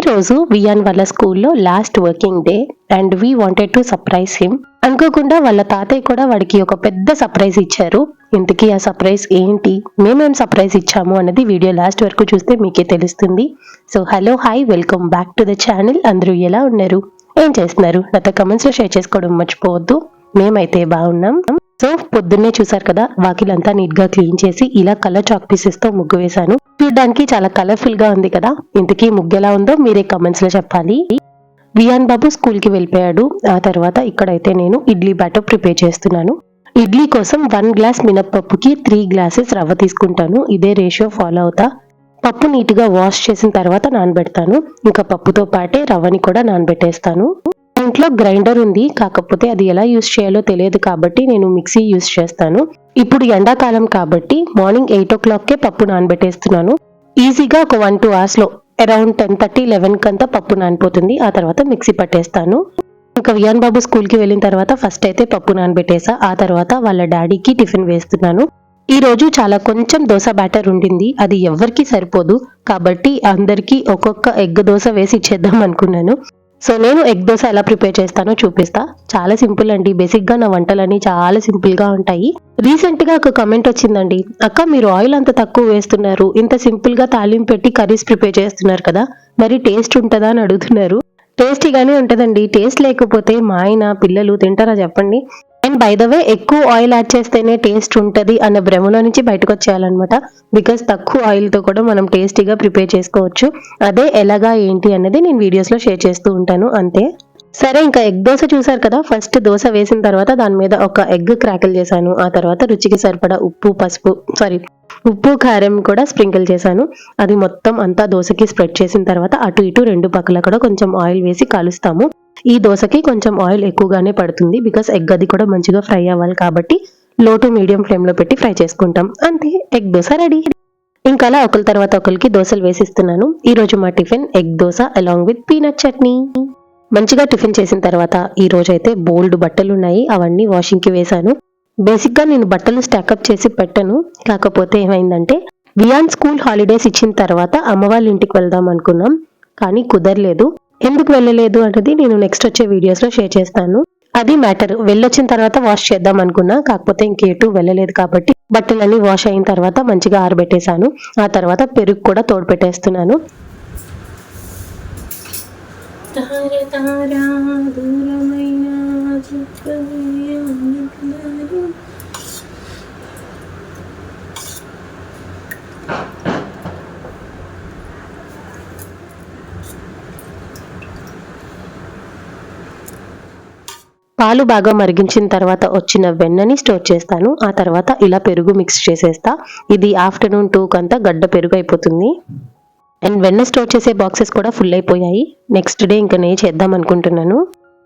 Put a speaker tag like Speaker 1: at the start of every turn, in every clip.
Speaker 1: రోజు వియాన్ వాళ్ళ స్కూల్లో last working day and we wanted to surprise him. అనుకోకుండా వాళ్ళ తాతయ్య కూడా వాడికి ఒక పెద్ద సర్ప్రైజ్ ఇచ్చారు. ఇంతకీ ఆ సర్ప్రైజ్ ఏంటి, మేమేం సర్ప్రైజ్ ఇచ్చాము అన్నది వీడియో లాస్ట్ వరకు చూస్తే మీకే తెలుస్తుంది. So hello hi, welcome back to the channel. అందరూ ఎలా ఉన్నారు, ఏం చేస్తున్నారు, నాతో కమెంట్స్ లో షేర్ చేసుకోవడం మర్చిపోవద్దు. మేమైతే బాగున్నాం. సో పొద్దున్నే చూసారు కదా, వాకిలంతా నీట్ గా క్లీన్ చేసి ఇలా కలర్ చాక్ పీసెస్ తో ముగ్గు వేశాను. చూడడానికి చాలా కలర్ఫుల్ గా ఉంది కదా. ఇంతకీ ముగ్గు ఎలా ఉందో మీరే కమెంట్స్ లో చెప్పాలి. వియాన్ బాబు స్కూల్ కి వెళ్ళిపోయాడు. ఆ తర్వాత ఇక్కడైతే నేను ఇడ్లీ బ్యాటర్ ప్రిపేర్ చేస్తున్నాను. ఇడ్లీ కోసం 1 గ్లాస్ మినప్పప్పుకి 3 గ్లాసెస్ రవ్వ తీసుకుంటాను. ఇదే రేషియో ఫాలో అవుతా. పప్పు నీట్ గా వాష్ చేసిన తర్వాత నానబెడతాను. ఇంకా పప్పుతో పాటే రవ్వని కూడా నానబెట్టేస్తాను. ఇంట్లో గ్రైండర్ ఉంది, కాకపోతే అది ఎలా యూస్ చేయాలో తెలియదు కాబట్టి నేను మిక్సీ యూస్ చేస్తాను. ఇప్పుడు ఎండాకాలం కాబట్టి మార్నింగ్ 8 o'clockకే పప్పు నానబెట్టేస్తున్నాను. ఈజీగా ఒక 1-2 hours లో అరౌండ్ 10:30-11 కంతా పప్పు నానిపోతుంది. ఆ తర్వాత మిక్సీ పట్టేస్తాను. ఇంకా వియాన్ బాబు స్కూల్ కి వెళ్ళిన తర్వాత ఫస్ట్ అయితే పప్పు నానబెట్టేసా. ఆ తర్వాత వాళ్ళ డాడీకి టిఫిన్ వేస్తున్నాను. ఈ రోజు చాలా కొంచెం దోశ బ్యాటర్ ఉండింది, అది ఎవరికి సరిపోదు కాబట్టి అందరికి ఒక్కొక్క ఎగ్ దోశ వేసి ఇచ్చేద్దాం అనుకున్నాను. సో నేను ఎగ్ దోశ ఎలా ప్రిపేర్ చేస్తానో చూపిస్తా. చాలా సింపుల్ అండి. బేసిక్ గా నా వంటలన్నీ చాలా సింపుల్ గా ఉంటాయి. రీసెంట్ గా ఒక కమెంట్ వచ్చిందండి, అక్క మీరు ఆయిల్ అంత తక్కువ వేస్తున్నారు, ఇంత సింపుల్ గా తాలింపు పెట్టి కర్రీస్ ప్రిపేర్ చేస్తున్నారు కదా, మరి టేస్ట్ ఉంటుందా అని అడుగుతున్నారు. టేస్టీగానే ఉంటదండి. టేస్ట్ లేకపోతే మా ఆయన పిల్లలు తింటారా చెప్పండి. అండ్ బై ద వే, ఎక్కువ ఆయిల్ యాడ్ చేస్తేనే టేస్ట్ ఉంటది అన్న భ్రమలో నుంచి బయటకు వచ్చేయాలన్నమాట. బికాస్ తక్కువ ఆయిల్ తో కూడా మనం టేస్టీగా ప్రిపేర్ చేసుకోవచ్చు. అదే ఎలాగా ఏంటి అన్నది నేను వీడియోస్ లో షేర్ చేస్తూ ఉంటాను అంతే. సరే, ఇంకా ఎగ్ దోశ చూసారు కదా. ఫస్ట్ దోశ వేసిన తర్వాత దాని మీద ఒక ఎగ్ క్రాకిల్ చేశాను. ఆ తర్వాత రుచికి సరిపడా ఉప్పు కారం కూడా స్ప్రింకిల్ చేశాను. అది మొత్తం అంతా దోశకి స్ప్రెడ్ చేసిన తర్వాత అటు ఇటు 2 పక్కల కూడా కొంచెం ఆయిల్ వేసి కాలుస్తాము. ఈ దోశకి కొంచెం ఆయిల్ ఎక్కువగానే పడుతుంది, బికాస్ ఎగ్ అది కూడా మంచిగా ఫ్రై అవ్వాలి కాబట్టి లో టు మీడియం ఫ్లేమ్ లో పెట్టి ఫ్రై చేసుకుంటాం. అంతే, ఎగ్ దోశ రెడీ. ఇంకా అలా ఒకరి తర్వాత ఒకరికి దోశలు వేసిస్తున్నాను. ఈ రోజు మా tiffin egg dosa along with peanut chutney. మంచిగా టిఫిన్ చేసిన తర్వాత ఈ రోజైతే బోల్డ్ బట్టలు ఉన్నాయి, అవన్నీ వాషింగ్ కి వేశాను. బేసిక్ గా నేను బట్టలు స్టాకప్ చేసి పెట్టను. కాకపోతే ఏమైందంటే, వియాన్ స్కూల్ హాలిడేస్ ఇచ్చిన తర్వాత అమ్మ వాళ్ళ ఇంటికి వెళ్దాం అనుకున్నాం, కానీ కుదరలేదు. ఎందుకు వెళ్ళలేదు అన్నది నేను నెక్స్ట్ వచ్చే వీడియోస్ లో షేర్ చేస్తాను. అది మ్యాటర్. వెళ్ళొచ్చిన తర్వాత వాష్ చేద్దాం అనుకున్నా, కాకపోతే ఇంకేటూ వెళ్ళలేదు కాబట్టి బట్టలన్నీ వాష్ అయిన తర్వాత మంచిగా ఆరబెట్టేశాను. ఆ తర్వాత పెరుగు కూడా తోడు పెట్టేస్తున్నాను. పాలు బాగా మరిగించిన తర్వాత వచ్చిన వెన్నని స్టోర్ చేస్తాను. ఆ తర్వాత ఇలా పెరుగు మిక్స్ చేసేస్తా. ఇది ఆఫ్టర్నూన్ 2 కంతా గడ్డ పెరుగు అయిపోతుంది. అండ్ వెన్న స్టోర్ చేసే బాక్సెస్ కూడా ఫుల్ అయిపోయాయి. నెక్స్ట్ డే ఇంకా నేను చేద్దాం అనుకుంటున్నాను.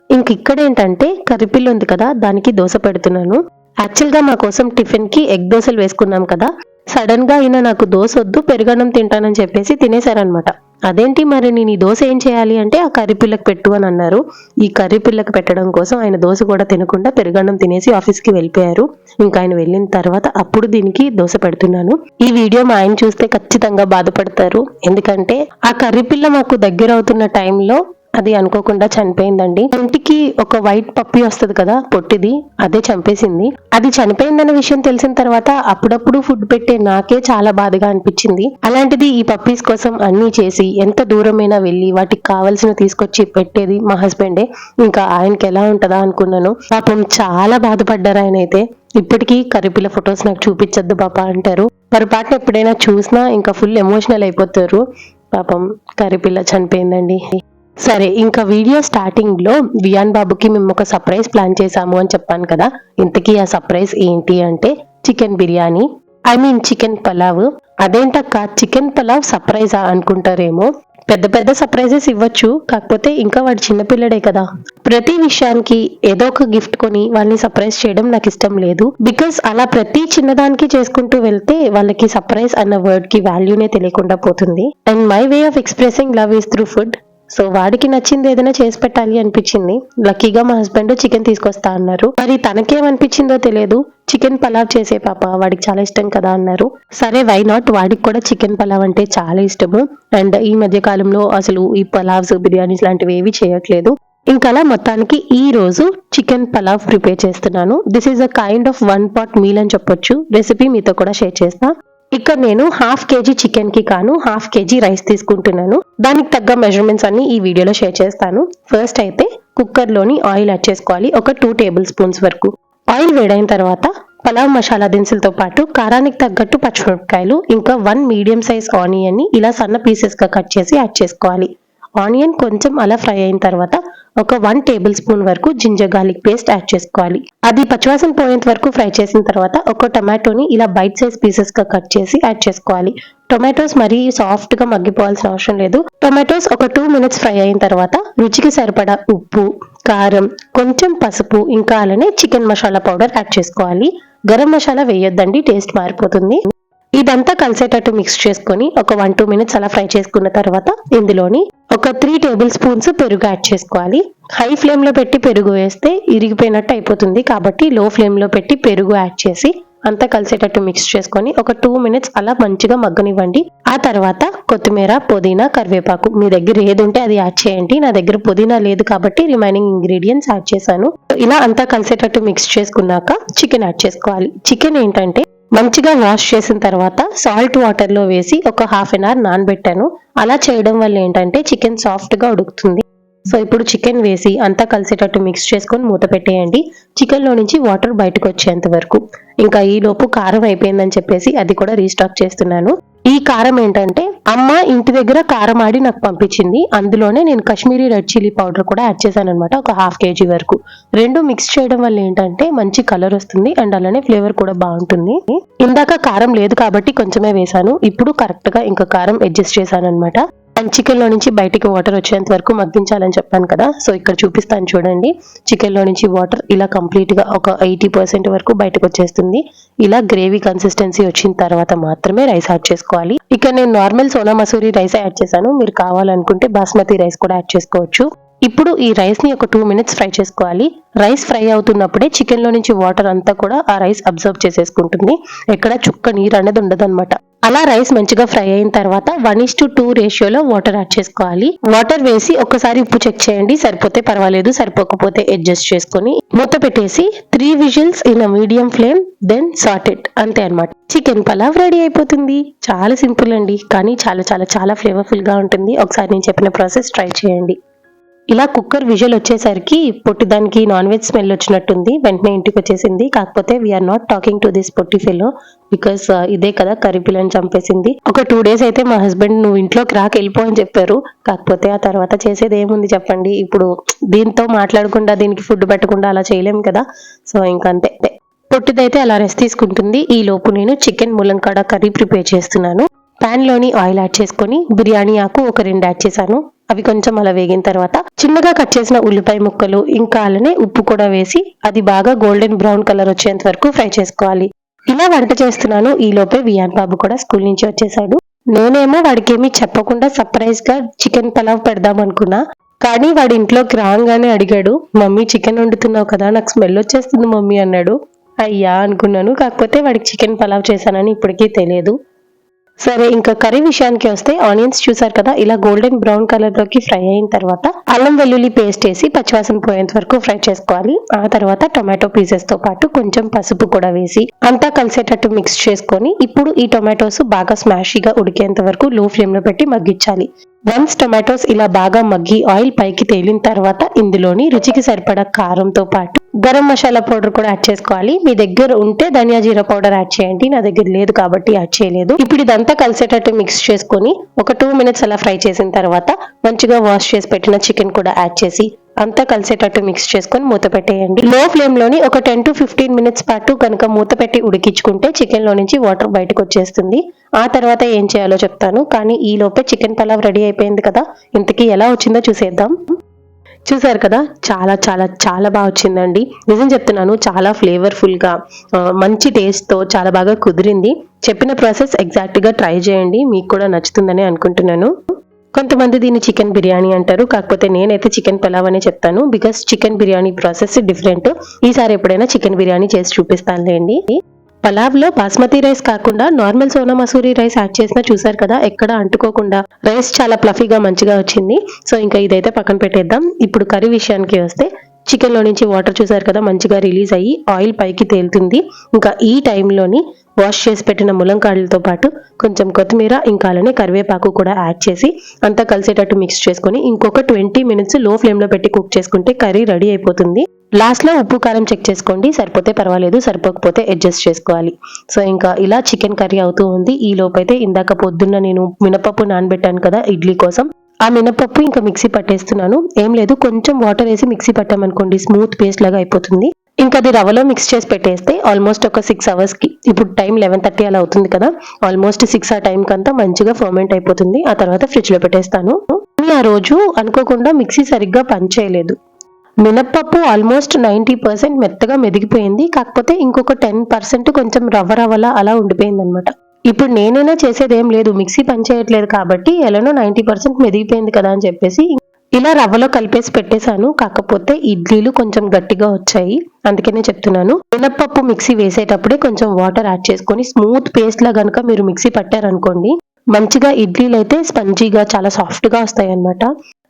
Speaker 1: ఇంక ఇక్కడ ఏంటంటే కర్రీపిల్ల ఉంది కదా, దానికి దోశ పెడుతున్నాను. యాక్చువల్ గా మా కోసం టిఫిన్ కి ఎగ్ దోశలు వేసుకున్నాం కదా, సడన్ గా అయినా నాకు దోశ వద్దు పెరుగన్నం తింటానని చెప్పేసి తినేశారనమాట. అదేంటి మరి నేను ఈ దోశ ఏం చేయాలి అంటే, ఆ కర్రీపిల్లకు పెట్టు అని అన్నారు. ఈ కర్రీపిల్లకు పెట్టడం కోసం ఆయన దోశ కూడా తినకుండా పెరుగన్నం తినేసి ఆఫీస్ కి వెళ్ళిపోయారు. ఇంకా ఆయన వెళ్ళిన తర్వాత అప్పుడు దీనికి దోశ పెడుతున్నాను. ఈ వీడియో మా ఆయన చూస్తే ఖచ్చితంగా బాధపడతారు, ఎందుకంటే ఆ కర్రీపిల్ల మాకు దగ్గర అవుతున్న టైంలో అది అనుకోకుండా చనిపోయిందండి. ఇంటికి ఒక వైట్ పప్పి వస్తుంది కదా, పొట్టిది, అదే చంపేసింది. అది చనిపోయిందన్న విషయం తెలిసిన తర్వాత అప్పుడప్పుడు ఫుడ్ పెట్టే నాకే చాలా బాధగా అనిపించింది. అలాంటిది ఈ పప్పీస్ కోసం అన్ని చేసి ఎంత దూరమైనా వెళ్ళి వాటికి కావాల్సిన తీసుకొచ్చి పెట్టేది మా హస్బెండే. ఇంకా ఆయనకి ఎలా ఉంటదా అనుకున్నాను. పాపం చాలా బాధపడ్డారు ఆయన అయితే. ఇప్పటికీ కర్రీపిల్ల ఫొటోస్ నాకు చూపించద్దు పాప అంటారు. పొరపాటున ఎప్పుడైనా చూసినా ఇంకా ఫుల్ ఎమోషనల్ అయిపోతారు. పాపం కర్రీపిల్ల చనిపోయిందండి. సరే, ఇంకా వీడియో స్టార్టింగ్ లో వియాన్ బాబుకి మేము ఒక సర్ప్రైజ్ ప్లాన్ చేసాము అని చెప్పాను కదా. ఇంతకీ ఆ సర్ప్రైజ్ ఏంటి అంటే చికెన్ బిర్యానీ, చికెన్ పలావ్. అదేంటక్క చికెన్ పలావ్ సర్ప్రైజా అనుకుంటారేమో. పెద్ద పెద్ద సర్ప్రైజెస్ ఇవ్వచ్చు, కాకపోతే ఇంకా వాడు చిన్నపిల్లడే కదా. ప్రతి విషయానికి ఏదో ఒక గిఫ్ట్ కొని వాళ్ళని సర్ప్రైజ్ చేయడం నాకు ఇష్టం లేదు. బికాస్ అలా ప్రతి చిన్నదానికి చేసుకుంటూ వెళ్తే వాళ్ళకి సర్ప్రైజ్ అన్న వర్డ్ కి వాల్యూనే తెలియకుండా పోతుంది. And my way of expressing love is through food. So వాడికి నచ్చింది ఏదైనా చేసి పెట్టాలి అనిపించింది. లక్కీగా మా హస్బెండ్ చికెన్ తీసుకొస్తా అన్నారు. మరి తనకేమనిపించిందో తెలియదు, చికెన్ పలావ్ చేసే పాప, వాడికి చాలా ఇష్టం కదా అన్నారు. సరే వై నాట్, వాడికి కూడా చికెన్ పలావ్ అంటే చాలా ఇష్టము. అండ్ ఈ మధ్య కాలంలో అసలు ఈ పలావ్స్ బిర్యానీస్ లాంటివి ఏవి చేయట్లేదు. ఇంకా అలా మొత్తానికి ఈ రోజు చికెన్ పలావ్ ప్రిపేర్ చేస్తున్నాను. This is a kind of 1 pot meal అని చెప్పొచ్చు. రెసిపీ మీతో కూడా షేర్ చేస్తా. ఇక్కడ నేను 1/2 kg చికెన్ కి కాను 1/2 kg రైస్ తీసుకుంటున్నాను. దానికి తగ్గ మెజర్మెంట్స్ అన్ని ఈ వీడియోలో షేర్ చేస్తాను. ఫస్ట్ అయితే కుక్కర్ లోని ఆయిల్ యాడ్ చేసుకోవాలి, ఒక 2 tablespoons స్పూన్స్ వరకు. ఆయిల్ వేడైన తర్వాత పలావ్ మసాలా దినుసులతో పాటు కారానికి తగ్గట్టు పచ్చిమిరపకాయలు, ఇంకా 1 మీడియం సైజ్ ఆనియన్ ని ఇలా సన్న పీసెస్ గా కట్ చేసి యాడ్ చేసుకోవాలి. ఆనియన్ కొంచెం అలా ఫ్రై అయిన తర్వాత ఒక 1 tablespoon వరకు జింజర్ గార్లిక్ పేస్ట్ యాడ్ చేసుకోవాలి. అది పచ్చివాసన పోయేంత వరకు ఫ్రై చేసిన తర్వాత ఒక టొమాటోని ఇలా బైట్ సైజ్ పీసెస్ గా కట్ చేసి యాడ్ చేసుకోవాలి. టొమాటోస్ మరీ సాఫ్ట్ గా మగ్గిపోవాల్సిన అవసరం లేదు. టొమాటోస్ ఒక 2 minutes ఫ్రై అయిన తర్వాత రుచికి సరిపడా ఉప్పు, కారం, కొంచెం పసుపు, ఇంకా అలానే చికెన్ మసాలా పౌడర్ యాడ్ చేసుకోవాలి. గరం మసాలా వేయొద్దండి, టేస్ట్ మారిపోతుంది. ఇదంతా కలిసేటట్టు మిక్స్ చేసుకొని ఒక 1-2 minutes అలా ఫ్రై చేసుకున్న తర్వాత ఇందులోని ఒక 3 tablespoons పెరుగు యాడ్ చేసుకోవాలి. హై ఫ్లేమ్ లో పెట్టి పెరుగు వేస్తే ఇరిగిపోయినట్టు అయిపోతుంది, కాబట్టి లో ఫ్లేమ్ లో పెట్టి పెరుగు యాడ్ చేసి అంతా కలిసేటట్టు మిక్స్ చేసుకొని ఒక 2 minutes అలా మంచిగా మగ్గనివ్వండి. ఆ తర్వాత కొత్తిమీర, పుదీనా, కరివేపాకు మీ దగ్గర ఏది ఉంటే అది యాడ్ చేయండి. నా దగ్గర పుదీనా లేదు కాబట్టి రిమైనింగ్ ఇంగ్రీడియంట్స్ యాడ్ చేశాను. ఇలా అంతా కలిసేటట్టు మిక్స్ చేసుకున్నాక చికెన్ యాడ్ చేసుకోవాలి. చికెన్ ఏంటంటే మంచిగా వాష్ చేసిన తర్వాత సాల్ట్ వాటర్ లో వేసి ఒక 1/2 an hour నానబెట్టాను. అలా చేయడం వల్ల ఏంటంటే చికెన్ సాఫ్ట్ గా ఉడుకుతుంది. సో ఇప్పుడు చికెన్ వేసి అంతా కలిసేటట్టు మిక్స్ చేసుకొని మూత పెట్టేయండి, చికెన్ లో నుంచి వాటర్ బయటకు వచ్చేంత వరకు. ఇంకా ఈ లోపు కారం అయిపోయిందని చెప్పేసి అది కూడా రీస్టాక్ చేస్తున్నాను. ఈ కారం ఏంటంటే అమ్మ ఇంటి దగ్గర కారం ఆడి నాకు పంపించింది. అందులోనే నేను కాశ్మీరీ రెడ్ చిల్లీ పౌడర్ కూడా యాడ్ చేశాను అనమాట, ఒక 1/2 kg వరకు. రెండు మిక్స్ చేయడం వల్ల ఏంటంటే మంచి కలర్ వస్తుంది అండ్ అలానే ఫ్లేవర్ కూడా బాగుంటుంది. ఇందాక కారం లేదు కాబట్టి కొంచెమే వేసాను, ఇప్పుడు కరెక్ట్ గా ఇంకా కారం అడ్జస్ట్ చేశాను అనమాట. అండ్ చికెన్ లో నుంచి బయటికి వాటర్ వచ్చేంత వరకు మగ్గించాలని చెప్పాను కదా, సో ఇక్కడ చూపిస్తాను చూడండి. చికెన్ లో నుంచి వాటర్ ఇలా కంప్లీట్ గా ఒక 80% వరకు బయటకు వచ్చేస్తుంది. ఇలా గ్రేవీ కన్సిస్టెన్సీ వచ్చిన తర్వాత మాత్రమే రైస్ యాడ్ చేసుకోవాలి. ఇక్కడ నేను normal Sona Masuri rice add చేశాను, మీరు కావాలనుకుంటే బాస్మతి రైస్ కూడా యాడ్ చేసుకోవచ్చు. ఇప్పుడు ఈ రైస్ ని ఒక 2 minutes ఫ్రై చేసుకోవాలి. రైస్ ఫ్రై అవుతున్నప్పుడే చికెన్ లో నుంచి వాటర్ అంతా కూడా ఆ రైస్ అబ్జర్వ్ చేసేసుకుంటుంది, ఎక్కడ చుక్క నీరు అనేది ఉండదన్నమాట. అలా రైస్ మంచిగా ఫ్రై అయిన తర్వాత 1:2 రేషియోలో వాటర్ యాడ్ చేసుకోవాలి. వాటర్ వేసి ఒకసారి ఉప్పు చెక్ చేయండి, సరిపోతే పర్వాలేదు, సరిపోకపోతే అడ్జస్ట్ చేసుకొని మూత పెట్టేసి 3 whistles in medium flame, then sort it. అంతే అన్నమాట, చికెన్ పలావ్ రెడీ అయిపోతుంది. చాలా సింపుల్ అండి, కానీ చాలా చాలా చాలా ఫ్లేవర్ఫుల్ గా ఉంటుంది. ఒకసారి నేను చెప్పిన ప్రాసెస్ ట్రై చేయండి. ఇలా కుక్కర్ విజిల్ వచ్చేసరికి పొట్టి దానికి నాన్ వెజ్ స్మెల్ వచ్చినట్టుంది, వెంటనే ఇంటికి వచ్చేసింది. కాకపోతే we are not talking to this పొట్టి ఫెలో, బికాస్ ఇదే కదా కర్రీ పిల్లని చంపేసింది. ఒక 2 days అయితే మా హస్బెండ్ నువ్వు ఇంట్లోకి రాక వెళ్ళిపో అని చెప్పారు. కాకపోతే ఆ తర్వాత చేసేది ఏముంది చెప్పండి, ఇప్పుడు దీంతో మాట్లాడకుండా దీనికి ఫుడ్ పెట్టకుండా అలా చేయలేము కదా. సో ఇంకంతే, పొట్టిదైతే అలా రెస్ట్ తీసుకుంటుంది. ఈ లోపు నేను చికెన్ ములంకాడ కర్రీ ప్రిపేర్ చేస్తున్నాను. పాన్ లోని ఆయిల్ యాడ్ చేసుకొని బిర్యానీ ఆకు ఒక 2 యాడ్ చేశాను. అవి కొంచెం అలా వేగిన తర్వాత చిన్నగా కట్ చేసిన ఉల్లిపాయ ముక్కలు, ఇంకా అలానే ఉప్పు కూడా వేసి అది బాగా గోల్డెన్ బ్రౌన్ కలర్ వచ్చేంత వరకు ఫ్రై చేసుకోవాలి. ఇలా వంట చేస్తున్నాను. ఈ లోపే వియాన్ బాబు కూడా స్కూల్ నుంచి వచ్చేసాడు. నేనేమో వాడికి ఏమీ చెప్పకుండా సర్ప్రైజ్ గా చికెన్ పలావ్ పెడదాం అనుకున్నా, కానీ వాడి ఇంట్లోకి రాగానే అడిగాడు, మమ్మీ చికెన్ వండుతున్నావు కదా, నాకు స్మెల్ వచ్చేస్తుంది మమ్మీ అన్నాడు. అయ్యా అనుకున్నాను, కాకపోతే వాడికి చికెన్ పలావ్ చేశానని ఇప్పటికీ తెలియదు. సరే ఇంకా కర్రీ విషయానికి వస్తే ఆనియన్స్ చూసారు కదా, ఇలా గోల్డెన్ బ్రౌన్ కలర్ లోకి ఫ్రై అయిన తర్వాత అల్లం వెల్లుల్లి పేస్ట్ వేసి పచ్చివాసన పోయేంత వరకు ఫ్రై చేసుకోవాలి. ఆ తర్వాత టొమాటో పీసెస్ తో పాటు కొంచెం పసుపు కూడా వేసి అంతా కలిసేటట్టు మిక్స్ చేసుకొని ఇప్పుడు ఈ టొమాటోస్ బాగా స్మాషీగా ఉడికేంత వరకు లో ఫ్లేమ్ లో పెట్టి మగ్గించాలి. వన్స్ టొమాటోస్ ఇలా బాగా మగ్గి ఆయిల్ పైకి తేలిన తర్వాత ఇందులోని రుచికి సరిపడా కారంతో పాటు గరం మసాలా పౌడర్ కూడా యాడ్ చేసుకోవాలి. మీ దగ్గర ఉంటే ధనియా జీరా పౌడర్ యాడ్ చేయండి, నా దగ్గర లేదు కాబట్టి యాడ్ చేయలేదు. ఇప్పుడు ఇదంతా కలిసేటట్టు మిక్స్ చేసుకొని ఒక 2 minutes అలా ఫ్రై చేసిన తర్వాత మంచిగా వాష్ చేసి పెట్టిన చికెన్ కూడా యాడ్ చేసి అంతా కలిసేటట్టు మిక్స్ చేసుకొని మూత పెట్టేయండి. లో ఫ్లేమ్ లోని ఒక 10 to 15 minutes పాటు కనుక మూత పెట్టి ఉడికించుకుంటే చికెన్ లో నుంచి వాటర్ బయటకు వచ్చేస్తుంది. ఆ తర్వాత ఏం చేయాలో చెప్తాను, కానీ ఈ లోపే చికెన్ పలావ్ రెడీ అయిపోయింది కదా. ఇంతకీ ఎలా వచ్చిందో చూసేద్దాం. చూసారు కదా, చాలా చాలా చాలా బాగా వచ్చిందండి. నిజం చెప్తున్నాను, చాలా ఫ్లేవర్ఫుల్ గా మంచి టేస్ట్ తో చాలా బాగా కుదిరింది. చెప్పిన ప్రాసెస్ ఎగ్జాక్ట్ గా ట్రై చేయండి, మీకు కూడా నచ్చుతుందని అనుకుంటున్నాను. కొంతమంది దీన్ని చికెన్ బిర్యానీ అంటారు, కాకపోతే నేనైతే చికెన్ పలావ్ అనే చెప్తాను, because chicken biryani process different. ఈసారి ఎప్పుడైనా చికెన్ బిర్యానీ చేసి చూపిస్తానులేండి. పలావ్ లో బాస్మతి రైస్ కాకుండా normal Sona Masuri rice add చేసినా చూసారు కదా, ఎక్కడ అంటుకోకుండా రైస్ చాలా ప్లఫీగా మంచిగా వచ్చింది. సో ఇంకా ఇదైతే పక్కన పెట్టేద్దాం. ఇప్పుడు కర్రీ విషయానికి వస్తే చికెన్ లో నుంచి వాటర్ చూసారు కదా మంచిగా రిలీజ్ అయ్యి ఆయిల్ పైకి తేలుతుంది. ఇంకా ఈ టైంలోని వాష్ చేసి పెట్టిన ములంకాడలతో పాటు కొంచెం కొత్తిమీర ఇంకా అలానే కరివేపాకు కూడా యాడ్ చేసి అంతా కలిసేటట్టు మిక్స్ చేసుకుని ఇంకొక 20 minutes లో ఫ్లేమ్ లో పెట్టి కుక్ చేసుకుంటే కర్రీ రెడీ అయిపోతుంది. లాస్ట్ లో ఉప్పు కారం చెక్ చేసుకోండి, సరిపోతే పర్వాలేదు, సరిపోకపోతే అడ్జస్ట్ చేసుకోవాలి. సో ఇంకా ఇలా చికెన్ కర్రీ అవుతూ ఉంది. ఈ లోపైతే ఇందాక పొద్దున్న నేను మినపప్పు నానబెట్టాను కదా ఇడ్లీ కోసం, ఆ మినపప్పు ఇంకా మిక్సీ పట్టేస్తున్నాను. ఏం లేదు, కొంచెం వాటర్ వేసి మిక్సీ పట్టామనుకోండి స్మూత్ పేస్ట్ లాగా అయిపోతుంది. ఇంకా అది రవ్వలో మిక్స్ చేసి పెట్టేస్తే ఆల్మోస్ట్ ఒక 6 hours కి, ఇప్పుడు టైం 11:30 అలా అవుతుంది కదా, ఆల్మోస్ట్ 6 ఆ టైం కంతా మంచిగా ఫర్మెంట్ అయిపోతుంది. ఆ తర్వాత ఫ్రిడ్జ్ లో పెట్టేస్తాను. ఆ రోజు అనుకోకుండా మిక్సీ సరిగ్గా పనిచేయలేదు. మినప్పప్పు ఆల్మోస్ట్ 90% మెత్తగా మెదిగిపోయింది, కాకపోతే ఇంకొక 10% కొంచెం రవ్వలా అలా ఉండిపోయింది అనమాట. ఇప్పుడు నేనైనా చేసేది ఏం లేదు, మిక్సీ పనిచేయట్లేదు కాబట్టి ఎలానో 90% మెదిగిపోయింది కదా అని చెప్పేసి ఇలా రవ్వలో కలిపేసి పెట్టేశాను. కాకపోతే ఇడ్లీలు కొంచెం గట్టిగా వచ్చాయి, అందుకనే చెప్తున్నాను. మినప్పప్పు మిక్సీ వేసేటప్పుడే కొంచెం వాటర్ యాడ్ చేసుకొని స్మూత్ పేస్ట్ లా గనుక మీరు మిక్సీ పట్టారనుకోండి మంచిగా ఇడ్లీలు అయితే స్పంజీగా చాలా సాఫ్ట్ గా వస్తాయి అన్నమాట.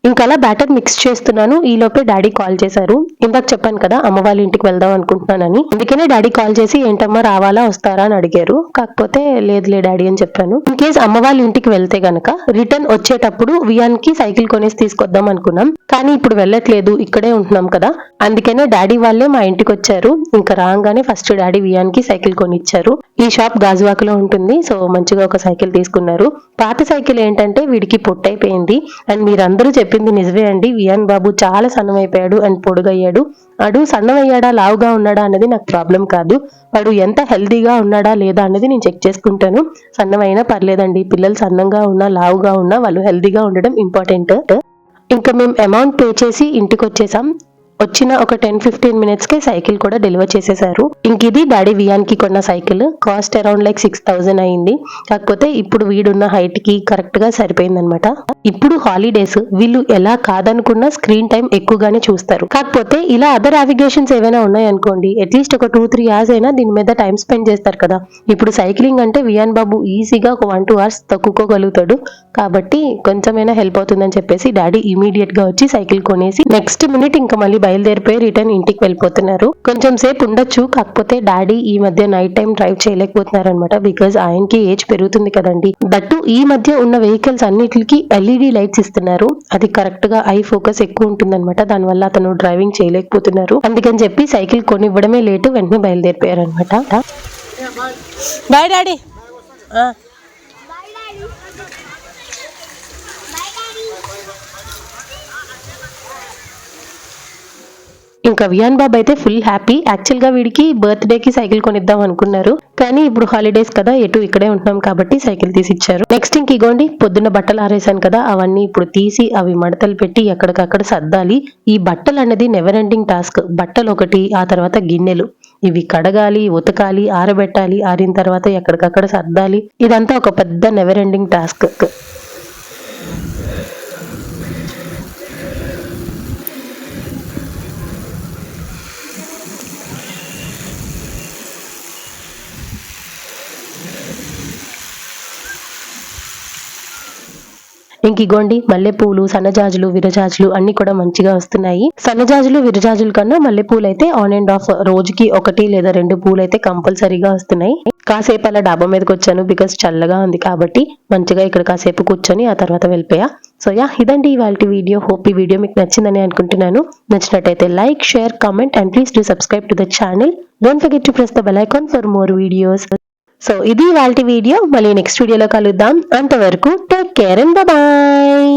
Speaker 1: ఇంకా అలా బ్యాటర్ మిక్స్ చేస్తున్నాను. ఈ లోపే డాడీ కాల్ చేశారు. ఇందాక చెప్పాను కదా అమ్మ వాళ్ళ ఇంటికి వెళ్దాం అనుకుంటున్నానని, అందుకనే డాడీ కాల్ చేసి ఏంటమ్మా రావాలా వస్తారా అని అడిగారు. కాకపోతే లేదులే డాడీ అని చెప్పాను. ఇన్ కేస్ అమ్మ వాళ్ళ ఇంటికి వెళ్తే గనక రిటర్న్ వచ్చేటప్పుడు వియాన్ కి సైకిల్ కొనేసి తీసుకొద్దాం అనుకున్నాం, కానీ ఇప్పుడు వెళ్ళట్లేదు, ఇక్కడే ఉంటున్నాం కదా, అందుకనే డాడీ వాళ్ళే మా ఇంటికి వచ్చారు. ఇంకా రాగానే ఫస్ట్ డాడీ వియాన్ కి సైకిల్ కొనిచ్చారు. ఈ షాప్ గాజువాకలో ఉంటుంది, సో మంచిగా ఒక సైకిల్ తీసుకున్నారు. పాత సైకిల్ ఏంటంటే వీడికి పొట్టైపోయింది, అండ్ మీరందరూ చెప్పింది నిజమే అండి, వియాన్ బాబు చాలా సన్నమైపోయాడు అండ్ పొడుగయ్యాడు. వాడు సన్నమయ్యాడా లావుగా ఉన్నాడా అనేది నాకు ప్రాబ్లం కాదు, వాడు ఎంత హెల్దీగా ఉన్నాడా లేదా అనేది నేను చెక్ చేసుకుంటాను. సన్నమైనా పర్లేదండి, పిల్లలు సన్నంగా ఉన్నా లావుగా ఉన్నా వాళ్ళు హెల్దీగా ఉండడం ఇంపార్టెంట్. ఇంకా మేము అమౌంట్ పే చేసి ఇంటికి వచ్చేసాం. వచ్చిన ఒక 10-15 minutes కే సైకిల్ కూడా డెలివర్ చేసేసారు. ఇంక ఇది డాడీ వియాన్ కి కొన్న సైకిల్. కాస్ట్ అరౌండ్ 6,000 అయింది. కాకపోతే ఇప్పుడు వీడున్న హైట్ కి కరెక్ట్ గా సరిపోయింది అనమాట. ఇప్పుడు హాలిడేస్, వీళ్ళు ఎలా కాదనుకున్నా స్క్రీన్ టైం ఎక్కువగానే చూస్తారు. కాకపోతే ఇలా అదర్ నావిగేషన్స్ ఏవైనా ఉన్నాయనుకోండి అట్లీస్ట్ ఒక 2-3 hours అయినా దీని మీద టైం స్పెండ్ చేస్తారు కదా. ఇప్పుడు సైక్లింగ్ అంటే వియాన్ బాబు ఈజీగా ఒక 1-2 hours తక్కుకోగలుగుతాడు, కాబట్టి కొంచెమైనా హెల్ప్ అవుతుందని చెప్పేసి డాడీ ఇమీడియట్ గా వచ్చి సైకిల్ కొనేసి నెక్స్ట్ మినిట్ ఇంకా మళ్ళీ బయలుదేరిపోయి రిటర్న్ ఇంటికి వెళ్ళిపోతున్నారు. కొంచెం సేపు ఉండొచ్చు, కాకపోతే డాడీ ఈ మధ్య నైట్ టైం డ్రైవ్ చేయలేకపోతున్నారు అనమాట, బికాజ్ ఆయనకి ఏజ్ పెరుగుతుంది కదండి. దట్టు ఈ మధ్య ఉన్న వెహికల్స్ అన్నిటికి LED లైట్స్ ఇస్తున్నారు, అది కరెక్ట్ గా ఐ ఫోకస్ ఎక్కువ ఉంటుందన్నమాట, దానివల్ల అతను డ్రైవింగ్ చేయలేకపోతున్నారు. అందుకని చెప్పి సైకిల్ కొనివ్వడమే లేటు, వెంటనే బయలుదేరిపోయారు అనమాట. Bye daddy. ఇంకా వియాన్ బాబు అయితే ఫుల్ హ్యాపీ. యాక్చువల్ గా వీడికి బర్త్డే కి సైకిల్ కొనిద్దాం అనుకున్నారు, కానీ ఇప్పుడు హాలిడేస్ కదా ఎటు ఇక్కడే ఉంటున్నాం కాబట్టి సైకిల్ తీసి ఇచ్చారు. నెక్స్ట్ ఇంక ఇగోండి పొద్దున్న బట్టలు ఆరేసాను కదా, అవన్నీ ఇప్పుడు తీసి అవి మడతలు పెట్టి ఎక్కడికక్కడ సర్దాలి. ఈ బట్టలు అనేది నెవర్ ఎండింగ్ టాస్క్. బట్టలు ఒకటి, ఆ తర్వాత గిన్నెలు, ఇవి కడగాలి, ఉతకాలి, ఆరబెట్టాలి, ఆరిన తర్వాత ఎక్కడికక్కడ సర్దాలి. ఇదంతా ఒక పెద్ద నెవర్ ఎండింగ్ టాస్క్. ఇంకిగోండి మల్లెపూలు, సన్నజాజులు, విరజాజులు అన్ని కూడా మంచిగా వస్తున్నాయి. సన్నజాజులు, విరజాజుల కన్నా మల్లెపూలు అయితే ఆన్ అండ్ ఆఫ్ రోజుకి 1 లేదా 2 పూలు అయితే కంపల్సరీగా వస్తున్నాయి. కాసేపు అలా డాబా మీదకి వచ్చాను, బికాస్ చల్లగా ఉంది కాబట్టి మంచిగా ఇక్కడ కాసేపు కూర్చొని ఆ తర్వాత వెళ్ళిపోయా. సో యా, ఇదండి ఇవాల్టి వీడియో. హోప్ ఈ వీడియో మీకు నచ్చిందని అనుకుంటున్నాను. నచ్చినట్టయితే like, share, comment and please do subscribe to the channel. Don't forget to press the bell icon for more videos. So ఇది ఇవాల్టి వీడియో, మళ్ళీ నెక్స్ట్ వీడియోలో కలుద్దాం. అంతవరకు టేక్ కేర్ అండ్ బాయ్.